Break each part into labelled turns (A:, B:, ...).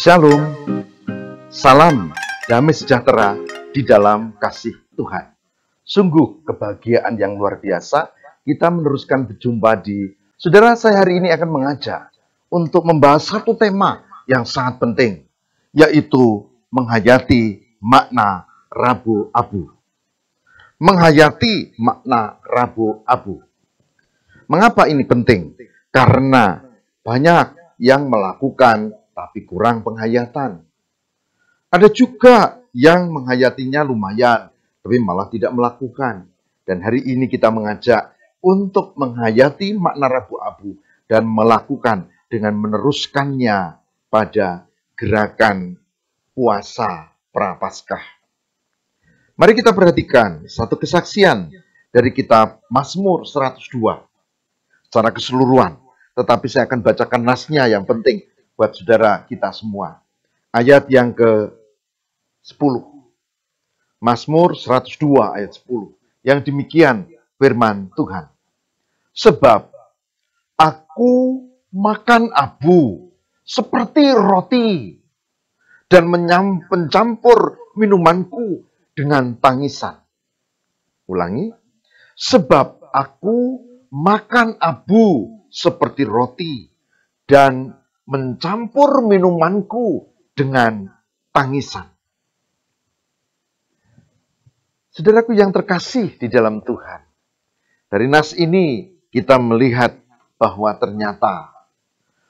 A: Shalom, salam damai sejahtera di dalam kasih Tuhan. Sungguh kebahagiaan yang luar biasa kita meneruskan berjumpa di saudara. Saya hari ini akan mengajak untuk membahas satu tema yang sangat penting, yaitu menghayati makna Rabu Abu. Menghayati makna Rabu Abu. Mengapa ini penting? Karena banyak yang melakukan tapi kurang penghayatan. Ada juga yang menghayatinya lumayan, tapi malah tidak melakukan. Dan hari ini kita mengajak untuk menghayati makna Rabu Abu dan melakukan dengan meneruskannya pada gerakan puasa Prapaskah. Mari kita perhatikan satu kesaksian dari kitab Mazmur 102 secara keseluruhan. Tetapi saya akan bacakan nasnya yang penting buat saudara kita semua. Ayat yang ke-10. Mazmur 102 ayat 10. Yang demikian firman Tuhan. Sebab aku makan abu seperti roti dan mencampur minumanku dengan tangisan. Ulangi. Sebab aku makan abu seperti roti dan mencampur minumanku dengan tangisan. Saudaraku yang terkasih di dalam Tuhan, dari nas ini kita melihat bahwa ternyata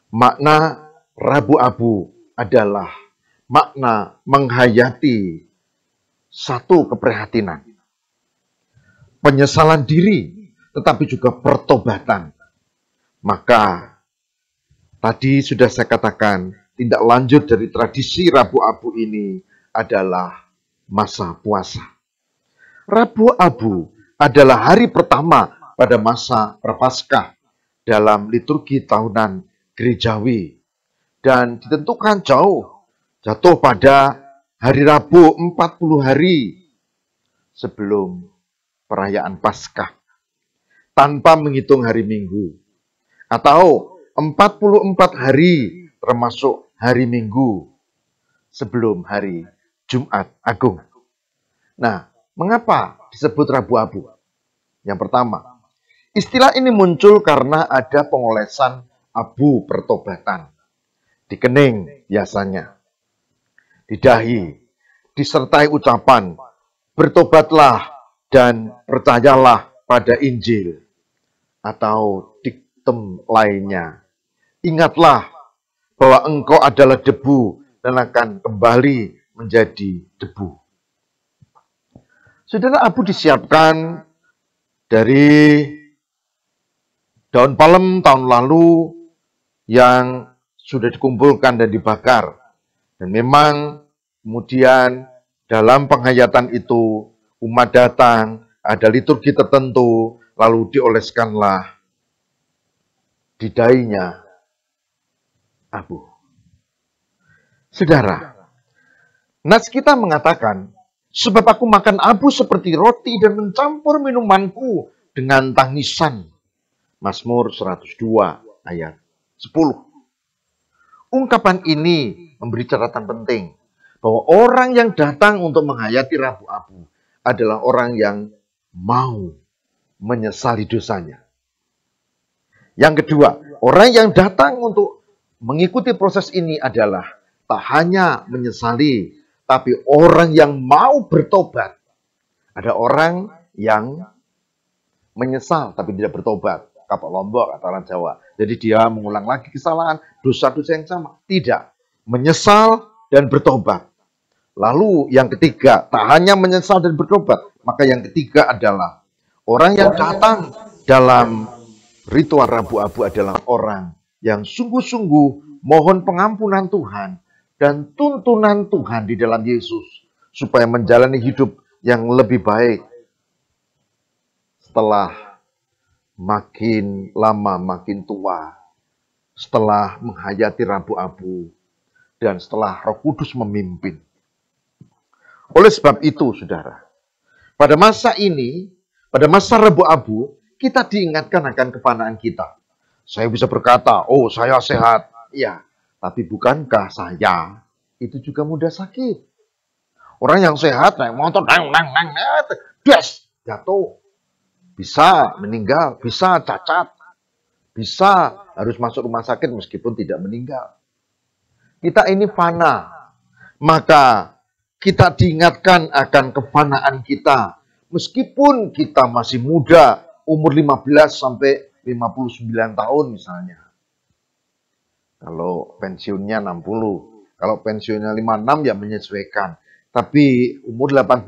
A: makna Rabu Abu adalah makna menghayati satu keprihatinan, penyesalan diri, tetapi juga pertobatan. Maka tadi sudah saya katakan, tindak lanjut dari tradisi Rabu Abu ini adalah masa puasa. Rabu Abu adalah hari pertama pada masa Prapaskah dalam liturgi tahunan gerejawi. Dan ditentukan jatuh pada hari Rabu 40 hari sebelum perayaan Paskah. Tanpa menghitung hari Minggu. Atau 44 hari termasuk hari Minggu sebelum hari Jumat Agung. Nah, mengapa disebut Rabu Abu? Yang pertama, istilah ini muncul karena ada pengolesan abu pertobatan. Di kening biasanya, di dahi, disertai ucapan, bertobatlah dan percayalah pada Injil. Atau diktum lainnya. Ingatlah bahwa engkau adalah debu dan akan kembali menjadi debu. Saudara, abu disiapkan dari daun palem tahun lalu yang sudah dikumpulkan dan dibakar. Dan memang kemudian dalam penghayatan itu umat datang, ada liturgi tertentu, lalu dioleskanlah di dahinya abu. Saudara, nas kita mengatakan, sebab aku makan abu seperti roti dan mencampur minumanku dengan tangisan. Mazmur 102 ayat 10. Ungkapan ini memberi catatan penting bahwa orang yang datang untuk menghayati Rabu Abu adalah orang yang mau menyesali dosanya. Yang kedua, orang yang datang untuk mengikuti proses ini adalah tak hanya menyesali, tapi orang yang mau bertobat. Ada orang yang menyesal tapi tidak bertobat. Kapok Lombok atau orang Jawa. Jadi dia mengulang lagi kesalahan, dosa-dosa yang sama. Tidak. Menyesal dan bertobat. Lalu yang ketiga, tak hanya menyesal dan bertobat. Maka yang ketiga adalah orang yang datang dalam ritual Rabu Abu adalah orang yang sungguh-sungguh mohon pengampunan Tuhan dan tuntunan Tuhan di dalam Yesus supaya menjalani hidup yang lebih baik setelah makin lama makin tua, setelah menghayati Rabu Abu dan setelah Roh Kudus memimpin. Oleh sebab itu, saudara, pada masa ini, pada masa Rabu Abu, kita diingatkan akan kefanaan kita. Saya bisa berkata, oh saya sehat. Ya, tapi bukankah saya itu juga mudah sakit. Orang yang sehat naik motor, des, jatuh. Bisa meninggal, bisa cacat, bisa harus masuk rumah sakit meskipun tidak meninggal. Kita ini fana, maka kita diingatkan akan kefanaan kita. Meskipun kita masih muda, umur 15 sampai 59 tahun misalnya. Kalau pensiunnya 60, kalau pensiunnya 56 ya menyesuaikan. Tapi umur 18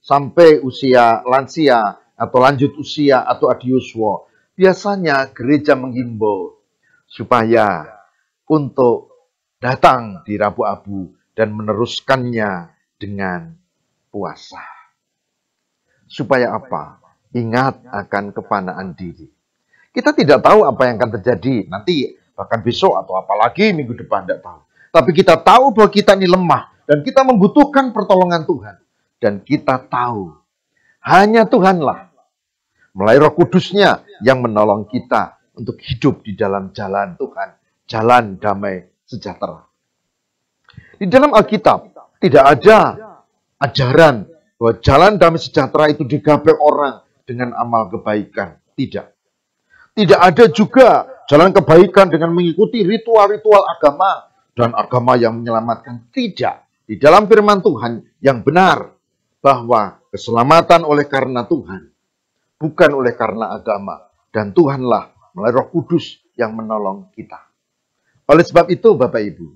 A: sampai usia lansia atau lanjut usia atau adiuswa, biasanya gereja menghimbau supaya untuk datang di Rabu Abu dan meneruskannya dengan puasa. Supaya apa? Ingat akan kefanaan diri. Kita tidak tahu apa yang akan terjadi nanti, bahkan besok atau apalagi minggu depan, tidak tahu. Tapi kita tahu bahwa kita ini lemah dan kita membutuhkan pertolongan Tuhan. Dan kita tahu hanya Tuhanlah melalui Roh Kudus-Nya yang menolong kita untuk hidup di dalam jalan Tuhan, jalan damai sejahtera. Di dalam Alkitab tidak ada ajaran bahwa jalan damai sejahtera itu digapai orang dengan amal kebaikan. Tidak. Tidak ada juga jalan kebaikan dengan mengikuti ritual-ritual agama dan agama yang menyelamatkan. Tidak. Di dalam firman Tuhan yang benar bahwa keselamatan oleh karena Tuhan, bukan oleh karena agama. Dan Tuhanlah melalui Roh Kudus yang menolong kita. Oleh sebab itu, Bapak Ibu,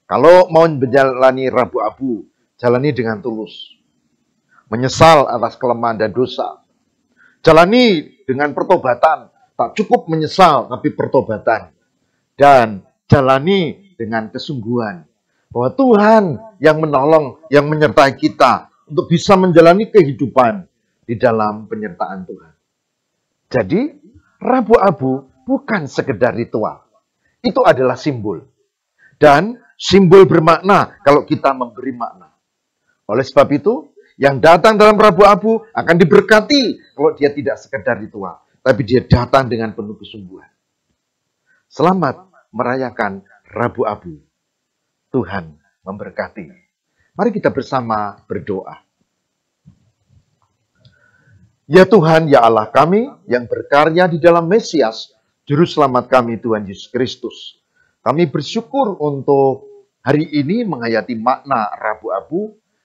A: kalau mau menjalani Rabu Abu, jalani dengan tulus. Menyesal atas kelemahan dan dosa. Jalani dengan pertobatan. Tak cukup menyesal, tapi pertobatan. Dan jalani dengan kesungguhan. Bahwa Tuhan yang menolong, yang menyertai kita untuk bisa menjalani kehidupan di dalam penyertaan Tuhan. Jadi, Rabu Abu bukan sekedar ritual. Itu adalah simbol. Dan simbol bermakna kalau kita memberi makna. Oleh sebab itu, yang datang dalam Rabu Abu akan diberkati kalau dia tidak sekedar ritual. Tapi dia datang dengan penuh kesungguhan. Selamat merayakan Rabu Abu. Tuhan memberkati. Mari kita bersama berdoa. Ya Tuhan, ya Allah kami yang berkarya di dalam Mesias, Juru Selamat kami Tuhan Yesus Kristus. Kami bersyukur untuk hari ini menghayati makna Rabu Abu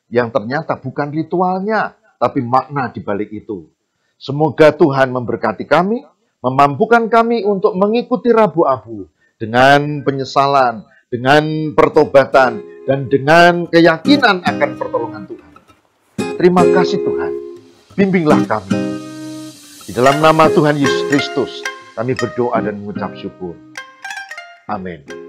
A: yang ternyata bukan ritualnya, tapi makna di balik itu. Semoga Tuhan memberkati kami, memampukan kami untuk mengikuti Rabu Abu dengan penyesalan, dengan pertobatan, dan dengan keyakinan akan pertolongan Tuhan. Terima kasih Tuhan, bimbinglah kami. Di dalam nama Tuhan Yesus Kristus, kami berdoa dan mengucap syukur. Amin.